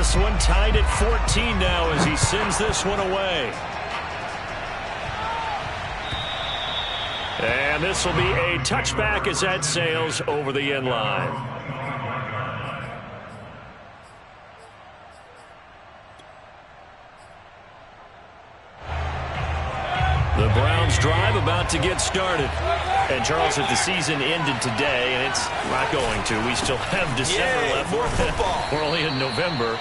This one tied at 14 now as he sends this one away. And this will be a touchback as that sails over the end line. The Browns drive about to get started. And Charles, if the season ended today, and it's not going to, we still have December left. More football. We're only in November,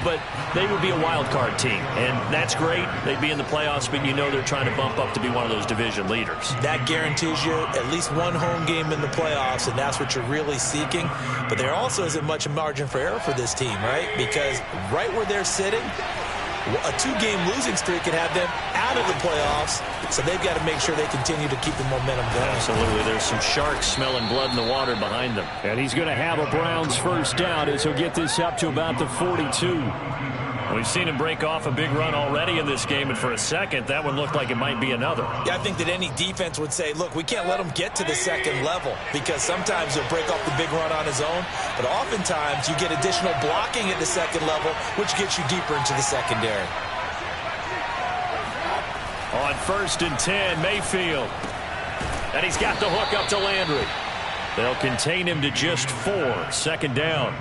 but they would be a wild card team, and that's great. They'd be in the playoffs, but you know they're trying to bump up to be one of those division leaders. That guarantees you at least one home game in the playoffs, and that's what you're really seeking. But there also isn't much margin for error for this team, right? Because right where they're sitting, a two-game losing streak could have them out of the playoffs, so they've got to make sure they continue to keep the momentum going. Absolutely. There's some sharks smelling blood in the water behind them. And he's going to have a Browns first down as he'll get this up to about the 42. We've seen him break off a big run already in this game, and for a second, that one looked like it might be another. Yeah, I think that any defense would say, look, we can't let him get to the second level, because sometimes he'll break off the big run on his own, but oftentimes you get additional blocking at the second level, which gets you deeper into the secondary. On 1st and 10, Mayfield. And he's got the hook up to Landry. They'll contain him to just 4. 2nd down.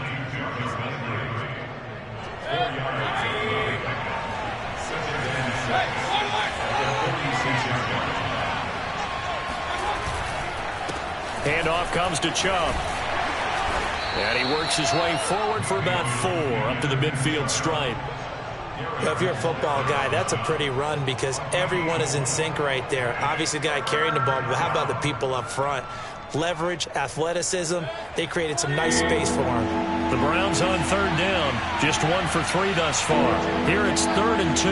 Handoff comes to Chubb. And he works his way forward for about 4 up to the midfield stripe. If you're a football guy, that's a pretty run because everyone is in sync right there. Obviously, the guy carrying the ball, but how about the people up front? Leverage, athleticism, they created some nice space for him. The Browns on 3rd down, just 1 for 3 thus far. Here it's 3rd and 2.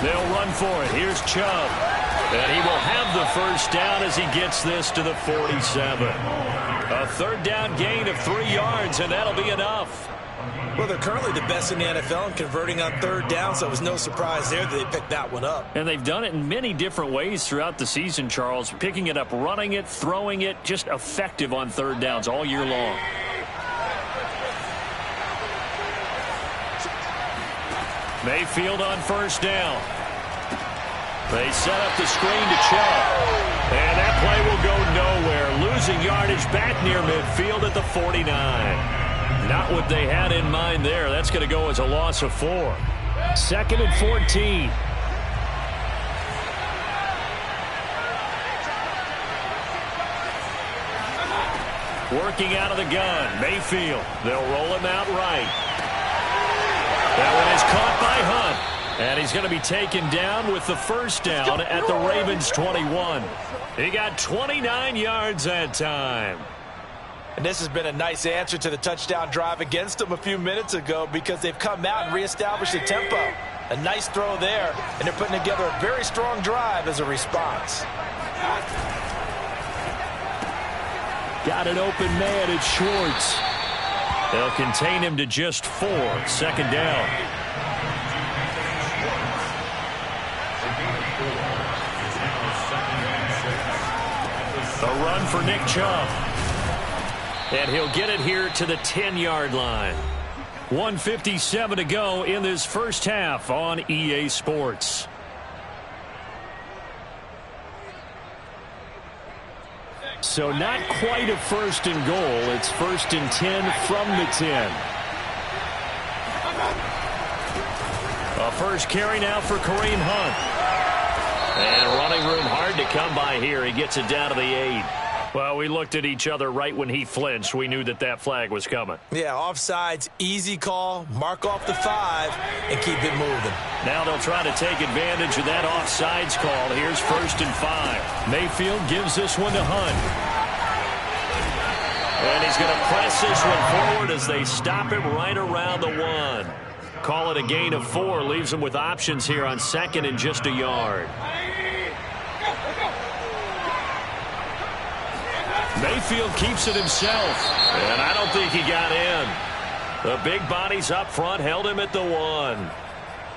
They'll run for it. Here's Chubb. And he will have the first down as he gets this to the 47. A 3rd down gain of 3 yards, and that'll be enough. Well, they're currently the best in the NFL in converting on 3rd down, so it was no surprise there that they picked that one up. And they've done it in many different ways throughout the season, Charles. Picking it up, running it, throwing it, just effective on 3rd downs all year long. Mayfield on 1st down. They set up the screen to Chubb. And that play will go nowhere. Losing yardage back near midfield at the 49. Not what they had in mind there. That's going to go as a loss of 4. 2nd and 14. Working out of the gun. Mayfield. They'll roll him out right. That one is caught by Hunt. And he's going to be taken down with the first down at the Ravens' 21. He got 29 yards that time. And this has been a nice answer to the touchdown drive against them a few minutes ago because they've come out and reestablished the tempo. A nice throw there, and they're putting together a very strong drive as a response. Got an open man at Schwartz. They'll contain him to just 4. 2nd down. A run for Nick Chubb. And he'll get it here to the 10-yard line. 1:57 to go in this first half on EA Sports. So not quite a 1st and goal. It's 1st and 10 from the 10. A first carry now for Kareem Hunt. And running room hard to come by here. He gets it down to the 8. Well, we looked at each other right when he flinched. We knew that that flag was coming. Yeah, offsides, easy call, mark off the 5, and keep it moving. Now they'll try to take advantage of that offsides call. Here's 1st and 5. Mayfield gives this one to Hunt. And he's going to press this one forward as they stop him right around the 1. Call it a gain of 4. Leaves them with options here on 2nd and just a yard. Mayfield keeps it himself, and I don't think he got in. The big bodies up front held him at the 1.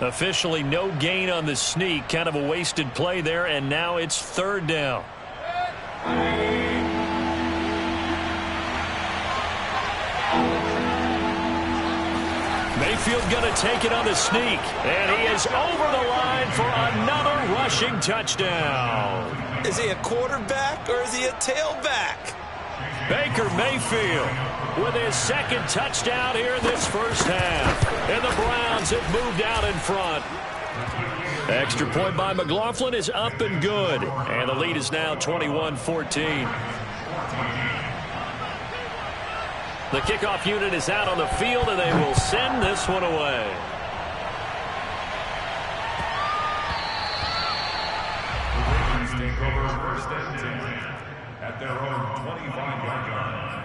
Officially no gain on the sneak, kind of a wasted play there, and now it's 3rd down. Mayfield going to take it on the sneak. And he is over the line for another rushing touchdown. Is he a quarterback or is he a tailback? Baker Mayfield with his second touchdown here in this first half. And the Browns have moved out in front. Extra point by McLaughlin is up and good. And the lead is now 21-14. The kickoff unit is out on the field, and they will send this one away. The Ravens take over first and 10 at their own 25-yard line.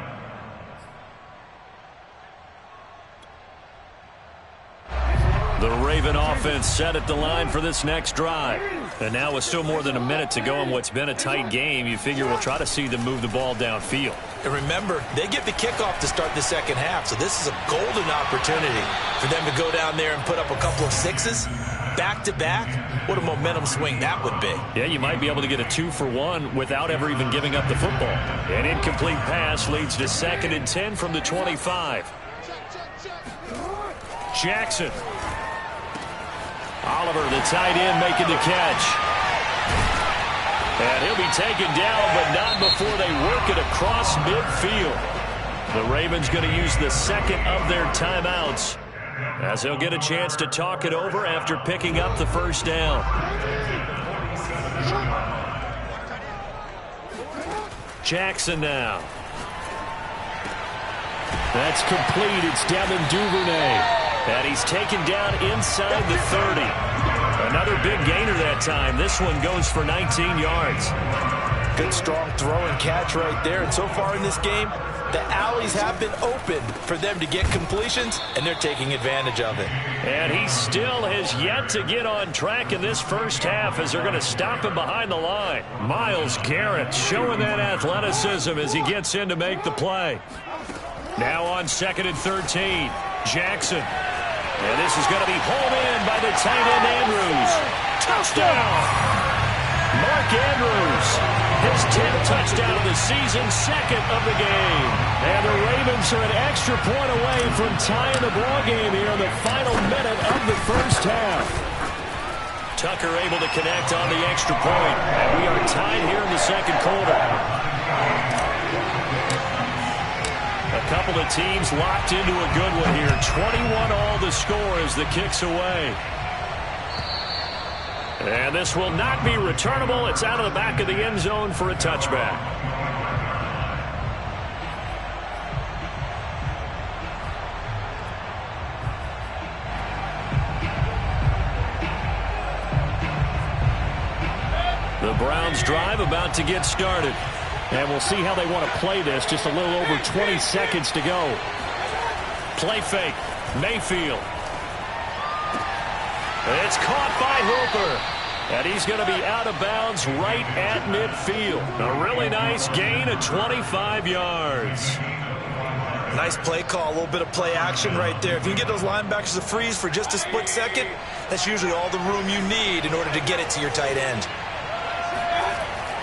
The Raven offense set at the line for this next drive. And now with still more than a minute to go in what's been a tight game, you figure we'll try to see them move the ball downfield. And remember, they get the kickoff to start the second half, so this is a golden opportunity for them to go down there and put up a couple of sixes back-to-back. What a momentum swing that would be. Yeah, you might be able to get a 2-for-1 without ever even giving up the football. An incomplete pass leads to 2nd and 10 from the 25. Jackson. Oliver, the tight end, making the catch. And he'll be taken down, but not before they work it across midfield. The Ravens going to use the second of their timeouts, as he'll get a chance to talk it over after picking up the first down. Jackson now. That's complete. It's Devin Duvernay. And he's taken down inside the 30. Another big gainer that time. This one goes for 19 yards. Good strong throw and catch right there. And so far in this game, the alleys have been open for them to get completions, and they're taking advantage of it. And he still has yet to get on track in this first half as they're going to stop him behind the line. Myles Garrett showing that athleticism as he gets in to make the play. Now on 2nd and 13, Jackson. And this is going to be hauled in by the tight end Andrews. Touchdown! Mark Andrews, his 10th touchdown of the season, 2nd of the game. And the Ravens are an extra point away from tying the ball game here in the final minute of the first half. Tucker able to connect on the extra point. And we are tied here in the second quarter. A couple of teams locked into a good one here. 21-all the score as the kick's away. And this will not be returnable. It's out of the back of the end zone for a touchback. The Browns drive about to get started. And we'll see how they want to play this. Just a little over 20 seconds to go. Play fake. Mayfield. It's caught by Hooper. And he's going to be out of bounds right at midfield. A really nice gain of 25 yards. Nice play call. A little bit of play action right there. If you can get those linebackers to freeze for just a split second, that's usually all the room you need in order to get it to your tight end.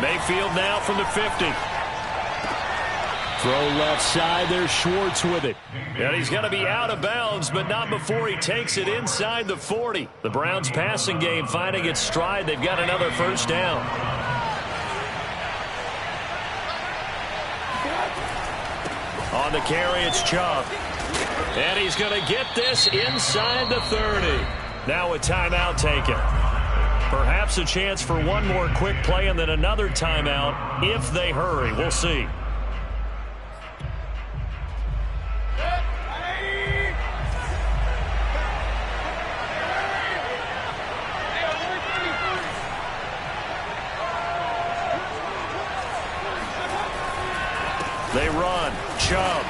Mayfield now from the 50. Throw left side. There's Schwartz with it. And he's going to be out of bounds, but not before he takes it inside the 40. The Browns passing game finding its stride. They've got another first down. On the carry, it's Chubb. And he's going to get this inside the 30. Now a timeout taken. Perhaps a chance for one more quick play and then another timeout if they hurry. We'll see. They run. Chubb.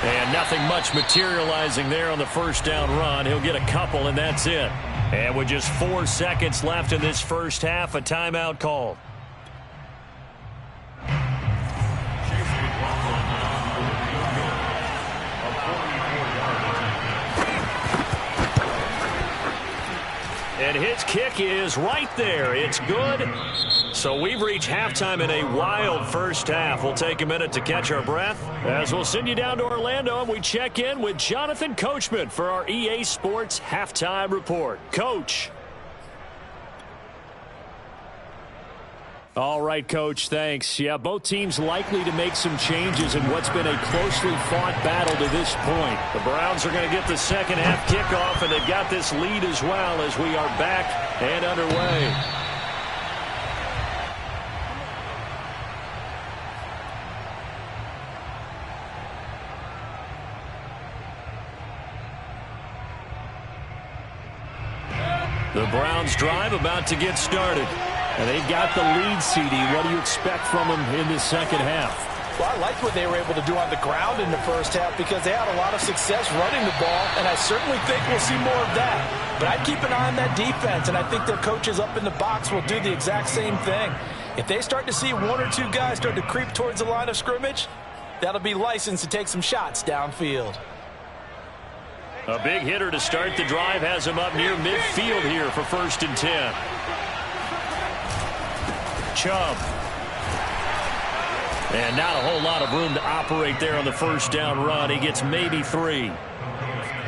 And nothing much materializing there on the first down run. He'll get a couple, and that's it. And with just 4 seconds left in this first half, a timeout called. And his kick is right there. It's good. So we've reached halftime in a wild first half. We'll take a minute to catch our breath as we'll send you down to Orlando and we check in with Jonathan Coachman for our EA Sports Halftime Report. Coach. All right, Coach, thanks. Yeah, both teams likely to make some changes in what's been a closely fought battle to this point. The Browns are going to get the second half kickoff, and they've got this lead as well as we are back and underway. The Browns drive about to get started. And they've got the lead, CD. What do you expect from them in the second half? Well, I liked what they were able to do on the ground in the first half because they had a lot of success running the ball, and I certainly think we'll see more of that. But I'd keep an eye on that defense, and I think their coaches up in the box will do the exact same thing. If they start to see one or two guys start to creep towards the line of scrimmage, that'll be licensed to take some shots downfield. A big hitter to start the drive has him up near midfield here for 1st and 10. Chubb. And not a whole lot of room to operate there on the first down run. He gets maybe 3.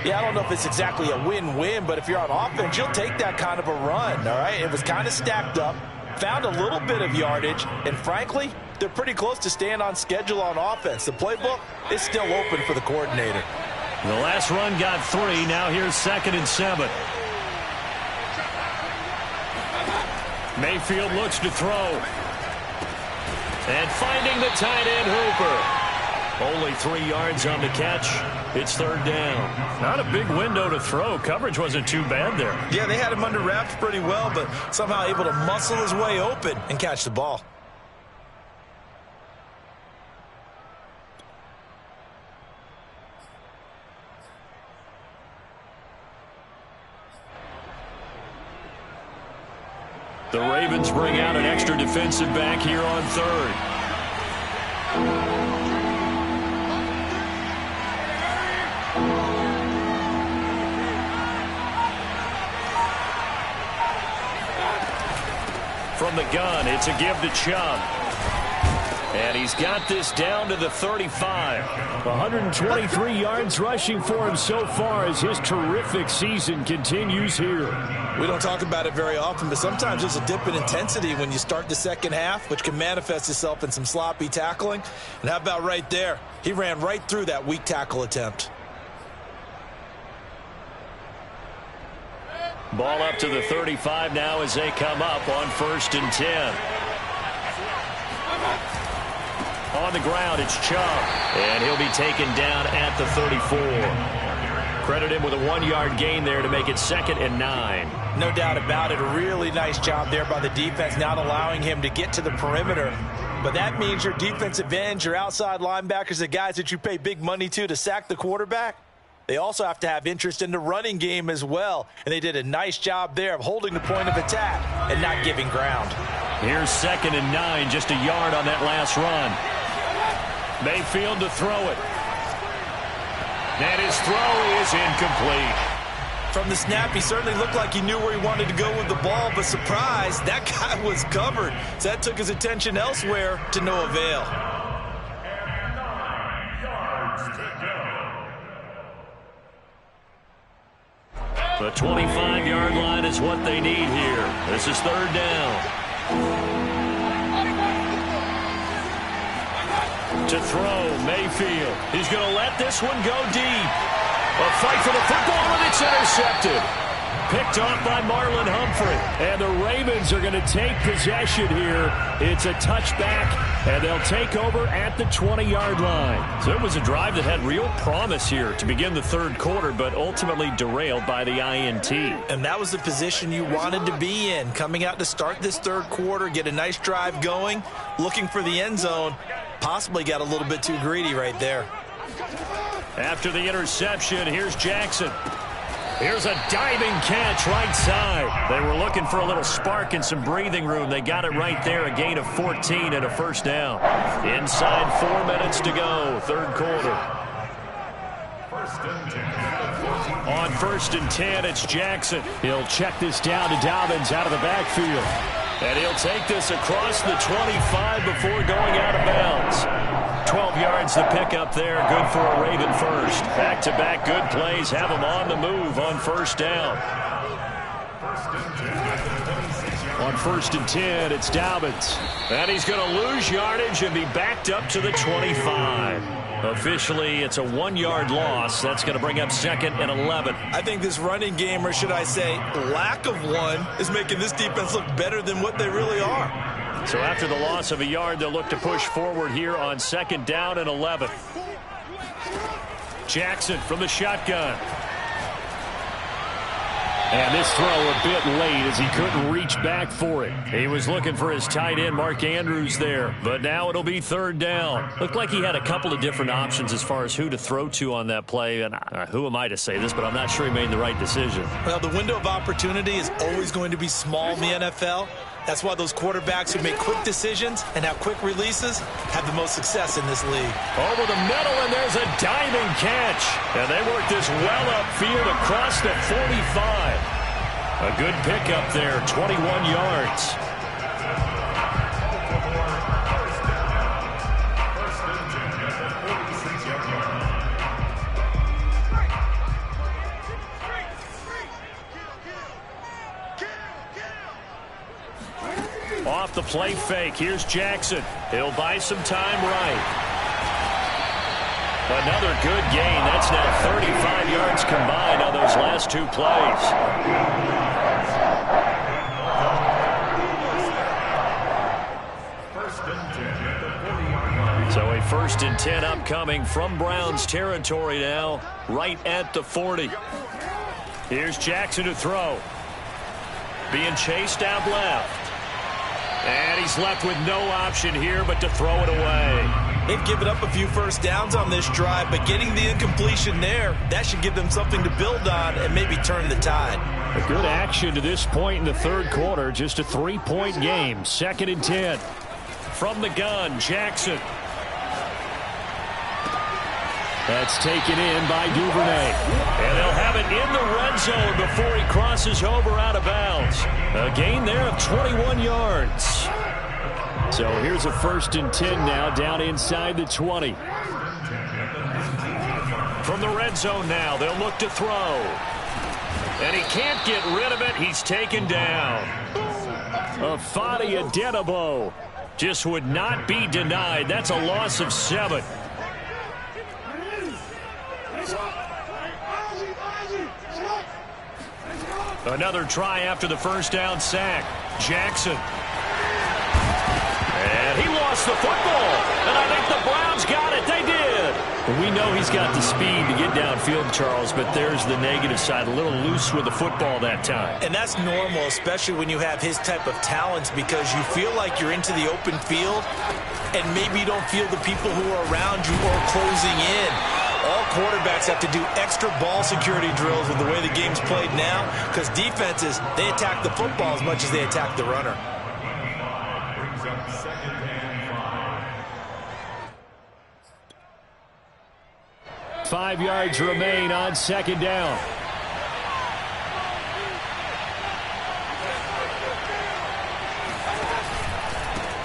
Yeah, I don't know if it's exactly a win-win, but if you're on offense, you'll take that kind of a run, all right? It was kind of stacked up, found a little bit of yardage, and frankly, they're pretty close to staying on schedule on offense. The playbook is still open for the coordinator. The last run got 3. Now here's 2nd and 7. Mayfield looks to throw. And finding the tight end Hooper. Only 3 yards on the catch. It's 3rd down. Not a big window to throw. Coverage wasn't too bad there. Yeah, they had him under wraps pretty well, but somehow able to muscle his way open and catch the ball. The Ravens bring out an extra defensive back here on 3rd. From the gun, it's a give to Chubb. And he's got this down to the 35. 123 yards rushing for him so far as his terrific season continues here. We don't talk about it very often, but sometimes there's a dip in intensity when you start the second half, which can manifest itself in some sloppy tackling. And how about right there? He ran right through that weak tackle attempt. Ball up to the 35 now as they come up on 1st and 10. On the ground, it's Chubb. And he'll be taken down at the 34. Credit him with a 1-yard gain there to make it 2nd and 9. No doubt about it. A really nice job there by the defense, not allowing him to get to the perimeter. But that means your defensive ends, your outside linebackers, the guys that you pay big money to sack the quarterback, they also have to have interest in the running game as well. And they did a nice job there of holding the point of attack and not giving ground. Here's 2nd and 9, just a yard on that last run. Mayfield to throw it. And his throw is incomplete. From the snap, he certainly looked like he knew where he wanted to go with the ball, but surprise, that guy was covered. So that took his attention elsewhere to no avail. And 9 yards to go. The 25-yard line is what they need here. This is 3rd down. To throw, Mayfield. He's going to let this one go deep. A fight for the football, and it's intercepted. Picked off by Marlon Humphrey. And the Ravens are going to take possession here. It's a touchback, and they'll take over at the 20-yard line. So it was a drive that had real promise here to begin the 3rd quarter, but ultimately derailed by the INT. And that was the position you wanted to be in. Coming out to start this 3rd quarter, get a nice drive going, looking for the end zone. Possibly got a little bit too greedy right there. After the interception, here's Jackson. Here's a diving catch right side. They were looking for a little spark and some breathing room. They got it right there, a gain of 14 and a 1st down. Inside 4 minutes to go, 3rd quarter. 1st and 10. On 1st and 10, it's Jackson. He'll check this down to Dobbins out of the backfield. And he'll take this across the 25 before going out of bounds. 12 yards to pick up there. Good for a Raven first. Back-to-back good plays have him on the move on 1st down. On 1st and 10, it's Dobbins. And he's going to lose yardage and be backed up to the 25. Officially, it's a 1-yard loss. That's going to bring up 2nd and 11. I think this running game, or should I say lack of one, is making this defense look better than what they really are. So after the loss of a yard, they'll look to push forward here on 2nd down and 11. Jackson from the shotgun. And this throw a bit late as he couldn't reach back for it. He was looking for his tight end, Mark Andrews, there. But now it'll be 3rd down. Looked like he had a couple of different options as far as who to throw to on that play. And who am I to say this, but I'm not sure he made the right decision. Well, the window of opportunity is always going to be small in the NFL. That's why those quarterbacks who make quick decisions and have quick releases have the most success in this league. Over the middle, and there's a diving catch. And they work this well upfield across the 45. A good pickup there, 21 yards. Off the play fake, here's Jackson. He'll buy some time right. Another good gain. That's now 35 yards combined on those last 2 plays. So a 1st and 10 upcoming from Browns territory now, right at the 40. Here's Jackson to throw. Being chased out left. And he's left with no option here but to throw it away. They've given up a few first downs on this drive, but getting the incompletion there, that should give them something to build on and maybe turn the tide. A good action to this point in the 3rd quarter. Just a 3-point game. 2nd and 10. From the gun, Jackson. That's taken in by Duvernay. And they'll have it in the red zone before he crosses over out of bounds. A gain there of 21 yards. So here's a 1st and 10 now down inside the 20. From the red zone now, they'll look to throw. And he can't get rid of it. He's taken down. Afadi Adenabo just would not be denied. That's a loss of 7. Another try after the first down sack. Jackson. And he lost the football. And I think the Browns got it. They did. We know he's got the speed to get downfield, Charles, but there's the negative side. A little loose with the football that time. And that's normal, especially when you have his type of talents, because you feel like you're into the open field and maybe you don't feel the people who are around you or closing in. All quarterbacks have to do extra ball security drills with the way the game's played now, because defenses, they attack the football as much as they attack the runner. Brings up 2nd and 5. 5 yards remain on 2nd down.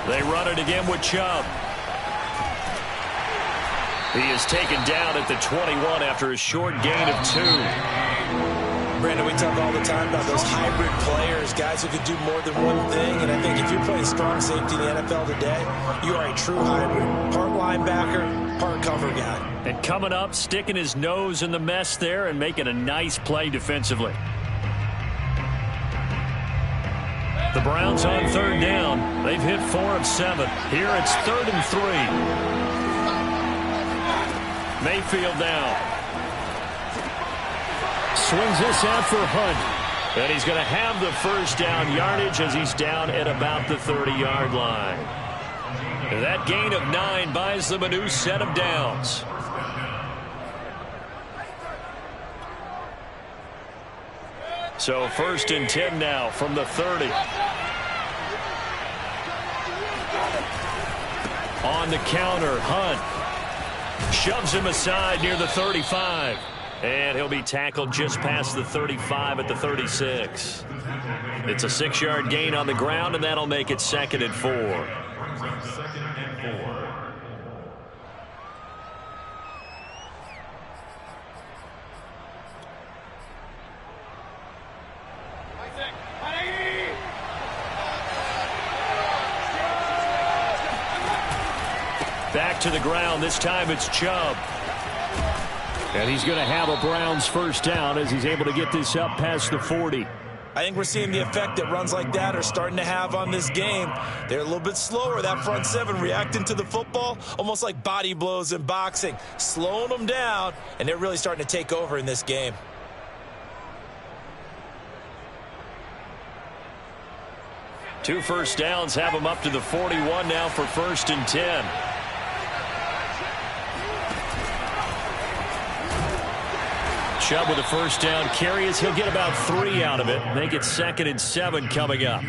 They run it again with Chubb. He is taken down at the 21 after a short gain of 2. Brandon, we talk all the time about those hybrid players, guys who could do more than one thing. And I think if you're playing strong safety in the NFL today, you are a true hybrid. Part linebacker, part cover guy. And coming up, sticking his nose in the mess there and making a nice play defensively. The Browns on 3rd down. They've hit 4 of 7. Here it's 3rd and 3. Mayfield now. Swings this out for Hunt. And he's going to have the first down yardage as he's down at about the 30-yard line. And that gain of 9 buys them a new set of downs. So 1st and 10 now from the 30. On the counter, Hunt shoves him aside near the 35. And he'll be tackled just past the 35 at the 36. It's a 6-yard gain on the ground, and that'll make it 2nd and 4. Second and 4. Back to the ground. This time it's Chubb. And he's going to have a Browns first down as he's able to get this up past the 40. I think we're seeing the effect that runs like that are starting to have on this game. They're a little bit slower, that front seven, reacting to the football, almost like body blows in boxing, slowing them down, and they're really starting to take over in this game. Two first downs have him up to the 41 now for 1st and 10. Chubb with a first down carry as he'll get about 3 out of it. Make it 2nd and 7 coming up.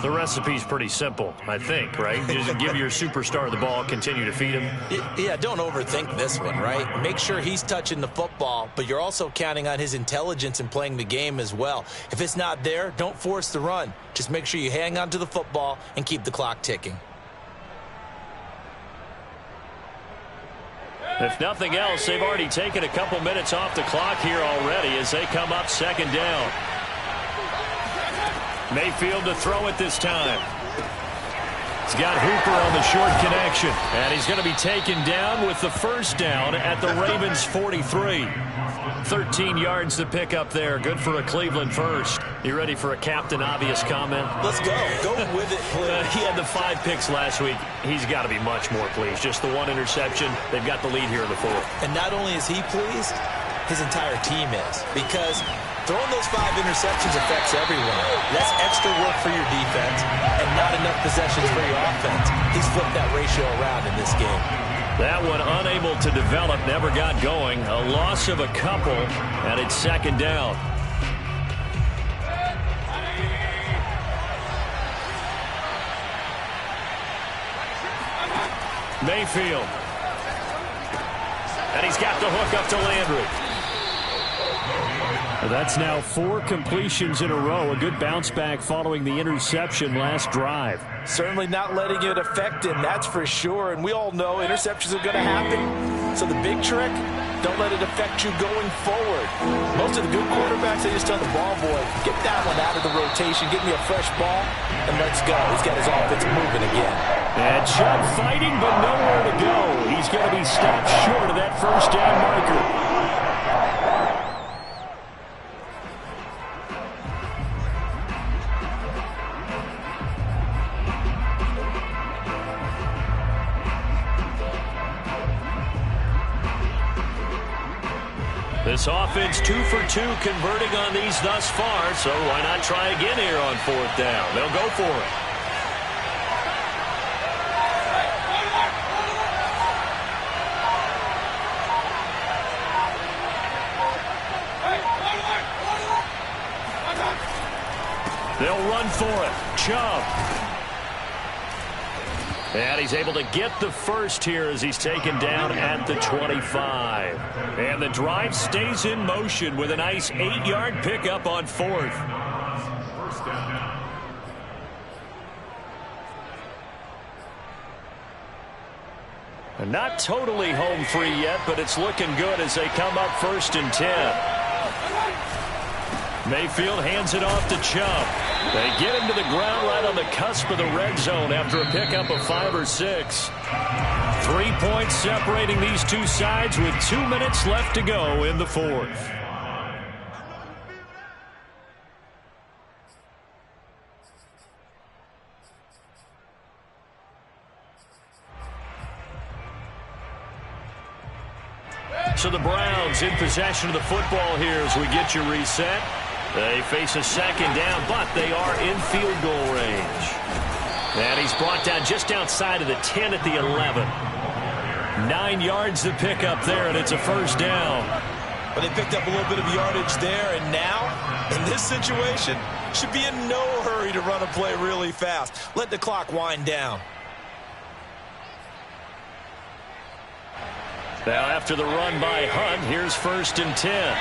The recipe's pretty simple, I think, right? Just give your superstar the ball, continue to feed him. Yeah, don't overthink this one, right? Make sure he's touching the football, but you're also counting on his intelligence in playing the game as well. If it's not there, don't force the run. Just make sure you hang on to the football and keep the clock ticking. If nothing else, they've already taken a couple minutes off the clock here already as they come up 2nd down. Mayfield to throw it this time. He's got Hooper on the short connection. And he's going to be taken down with the first down at the Ravens' 43. 13 yards to pick up there. Good for a Cleveland first. You ready for a Captain Obvious comment? Let's go. Go with it, please. He had the 5 picks last week. He's got to be much more pleased. Just the 1 interception. They've got the lead here in the 4th. And not only is he pleased, his entire team is. Because throwing those 5 interceptions affects everyone. That's extra work for your defense and not enough possessions for your offense. He's flipped that ratio around in this game. That one unable to develop, never got going. A loss of a couple, and it's 2nd down. Mayfield. And he's got the hook up to Landry. That's now 4 completions in a row. A good bounce back following the interception last drive. Certainly not letting it affect him, that's for sure. And we all know interceptions are going to happen. So the big trick, don't let it affect you going forward. Most of the good quarterbacks, they just tell the ball boy, get that one out of the rotation, get me a fresh ball, and let's go. He's got his offense moving again. And Chubb fighting, but nowhere to go. He's going to be stopped short of that first down marker. This offense 2 for 2 converting on these thus far, so why not try again here on 4th down? They'll go for it. They'll run for it. Chubb. And he's able to get the first here as he's taken down at the 25. And the drive stays in motion with a nice 8-yard pickup on 4th. And not totally home free yet, but it's looking good as they come up 1st and 10. Mayfield hands it off to Chubb. They get him to the ground right on the cusp of the red zone after a pickup of 5 or 6. 3 points separating these two sides with 2 minutes left to go in the 4th. So the Browns in possession of the football here as we get you reset. They face a 2nd down, but they are in field goal range. And he's brought down just outside of the 10 at the 11. 9 yards to pick up there, and it's a 1st down. But they picked up a little bit of yardage there, and now, in this situation, should be in no hurry to run a play really fast. Let the clock wind down. Now after the run by Hunt, here's 1st and 10.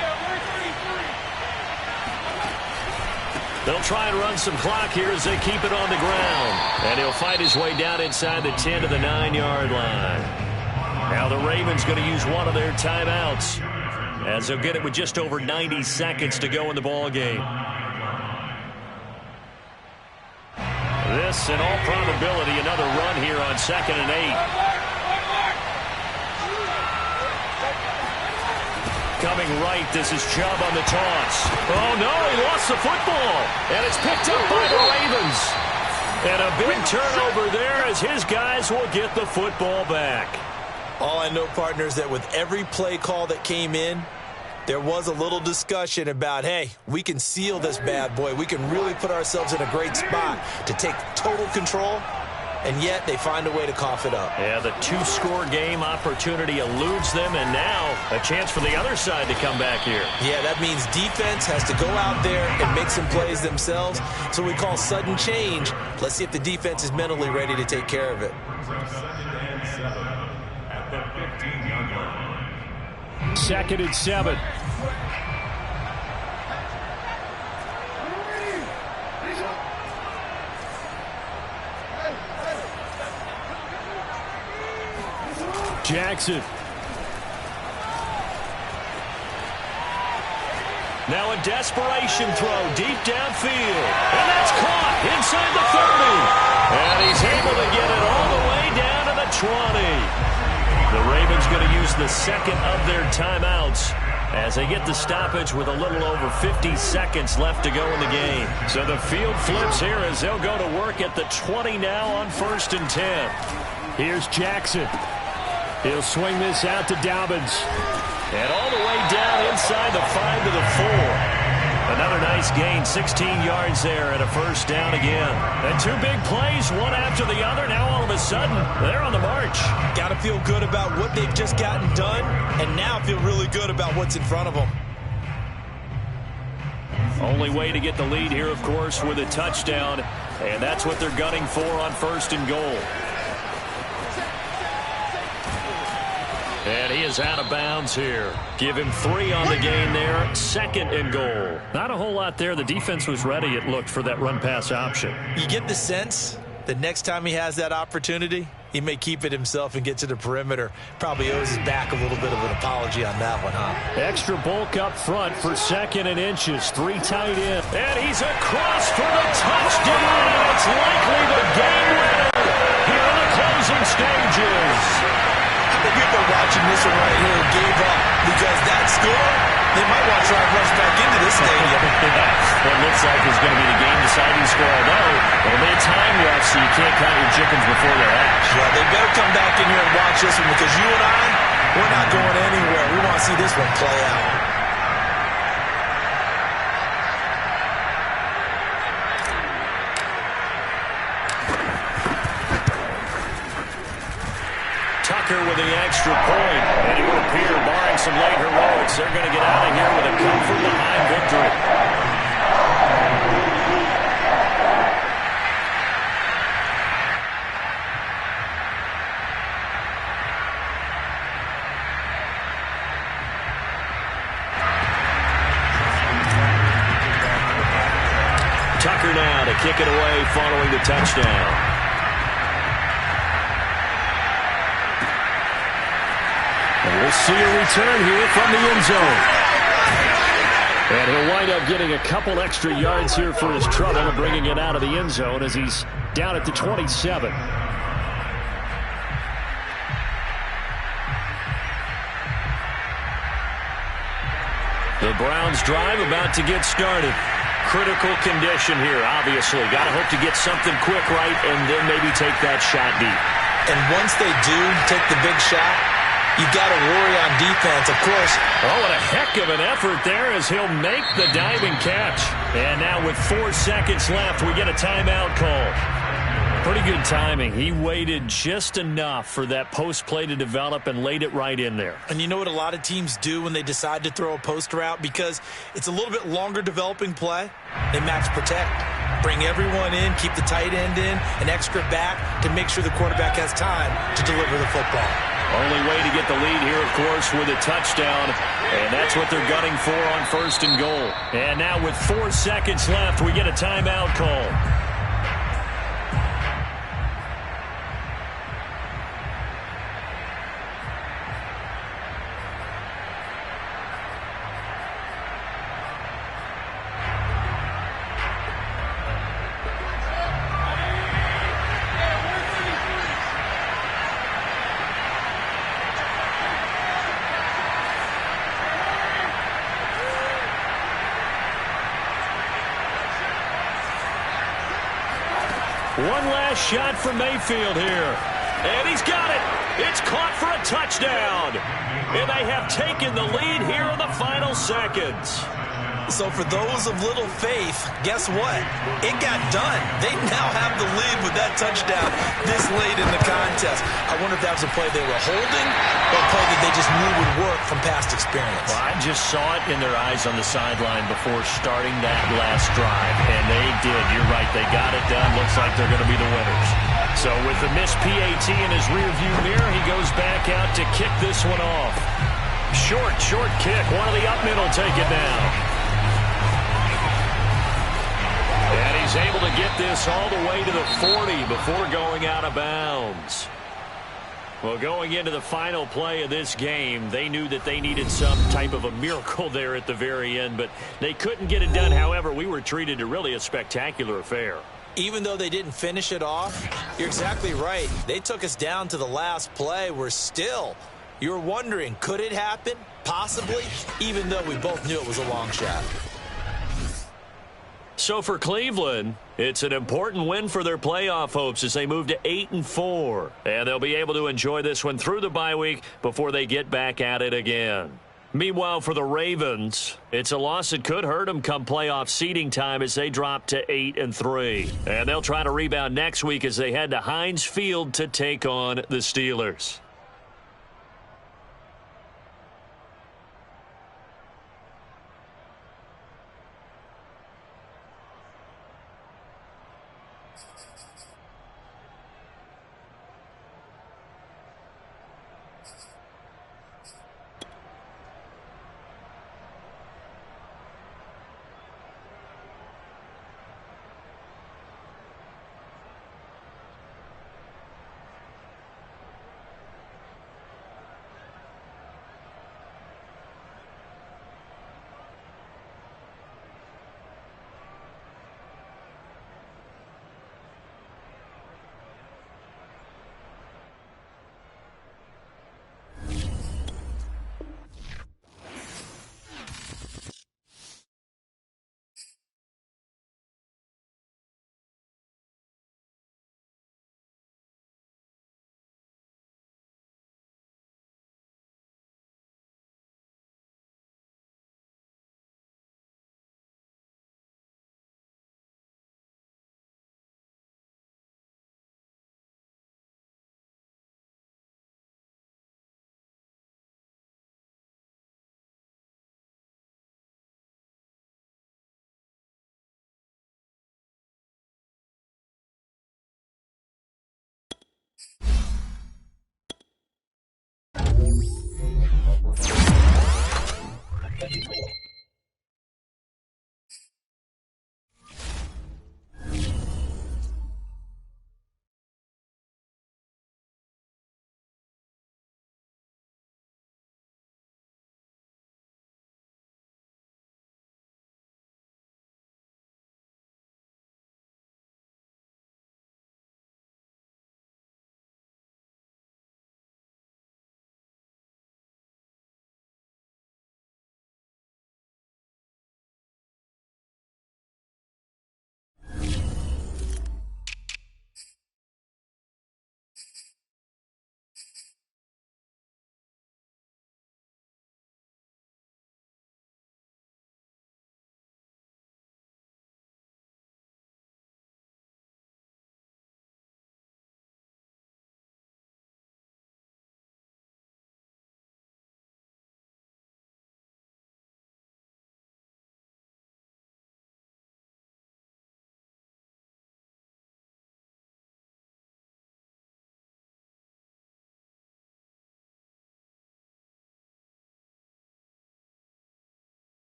They'll try and run some clock here as they keep it on the ground. And he'll fight his way down inside the 10 to the 9-yard line. Now the Ravens going to use one of their timeouts, as they'll get it with just over 90 seconds to go in the ball game. This, in all probability, another run here on 2nd and 8. Coming right, this is Chubb on the toss. Oh, no, he lost the football. And it's picked up by the Ravens. And a big turnover there as his guys will get the football back. All I know, partners, that with every play call that came in, there was a little discussion about, hey, we can seal this bad boy. We can really put ourselves in a great spot to take total control. And yet they find a way to cough it up. Yeah, the 2-score game opportunity eludes them, and now a chance for the other side to come back here. Yeah, that means defense has to go out there and make some plays themselves. So we call sudden change. Let's see if the defense is mentally ready to take care of it. 2nd and 7 at the 15-yard line. 2nd and 7. Jackson. Now a desperation throw deep downfield. And that's caught inside the 30. And he's able to get it all the way down to the 20. The Ravens going to use the 2nd of their timeouts as they get the stoppage with a little over 50 seconds left to go in the game. So the field flips here as they'll go to work at the 20 now on 1st and 10. Here's Jackson. He'll swing this out to Dobbins. And all the way down inside the 5 to the 4. Another nice gain, 16 yards there and a 1st down again. And 2 big plays, one after the other. Now all of a sudden, they're on the march. Got to feel good about what they've just gotten done, and now feel really good about what's in front of them. Only way to get the lead here, of course, with a touchdown. And that's what they're gunning for on 1st and goal. And he is out of bounds here. Give him 3 on the gain there. 2nd and goal. Not a whole lot there. The defense was ready, it looked, for that run-pass option. You get the sense that next time he has that opportunity, he may keep it himself and get to the perimeter. Probably owes his back a little bit of an apology on that one, huh? Extra bulk up front for 2nd and inches. 3 tight end. And he's across for the touchdown. It's likely the game winner here in the closing stages. The people watching this one right here gave up because that score, they might want to try and rush back into this stadium. What looks like is going to be the game-deciding score, although it'll be a time left, so you can't count your chickens before they're hatched. Well, they better come back in here and watch this one because you and I, we're not going anywhere. We want to see this one play out. With the extra point, and it would appear, barring some late heroics, they're going to get out of here with a come-from-behind victory. Tucker now to kick it away following the touchdown. We'll see a return here from the end zone. And he'll wind up getting a couple extra yards here for his trouble and bringing it out of the end zone as he's down at the 27. The Browns drive about to get started. Critical condition here, obviously. Got to hope to get something quick right and then maybe take that shot deep. And once they do take the big shot, you've got to worry on defense, of course. Oh, what a heck of an effort there as he'll make the diving catch. And now with 4 seconds left, we get a timeout call. Pretty good timing. He waited just enough for that post play to develop and laid it right in there. And you know what a lot of teams do when they decide to throw a post route? Because it's a little bit longer developing play. They max protect. Bring everyone in, keep the tight end in, an extra back to make sure the quarterback has time to deliver the football. Only way to get the lead here, of course, with a touchdown. And that's what they're gunning for on 1st and goal. And now with 4 seconds left, we get a timeout call. One last shot from Mayfield here. And he's got it. It's caught for a touchdown. And they have taken the lead here in the final seconds. So for those of little faith, guess what? It got done. They now have the lead with that touchdown this late in the contest. I wonder if that was a play they were holding or a play that they just knew would work from past experience. Well, I just saw it in their eyes on the sideline before starting that last drive, and they did. You're right. They got it done. Looks like they're going to be the winners. So with the missed PAT in his rearview mirror, he goes back out to kick this one off. Short kick. One of the up men will take it now. And he's able to get this all the way to the 40 before going out of bounds. Well, going into the final play of this game, they knew that they needed some type of a miracle there at the very end, but they couldn't get it done. However, we were treated to really a spectacular affair. Even though they didn't finish it off, you're exactly right. They took us down to the last play. You're wondering, could it happen? Possibly, even though we both knew it was a long shot. So for Cleveland, it's an important win for their playoff hopes as they move to 8-4. And they'll be able to enjoy this one through the bye week before they get back at it again. Meanwhile, for the Ravens, it's a loss that could hurt them come playoff seeding time as they drop to 8-3. And they'll try to rebound next week as they head to Heinz Field to take on the Steelers.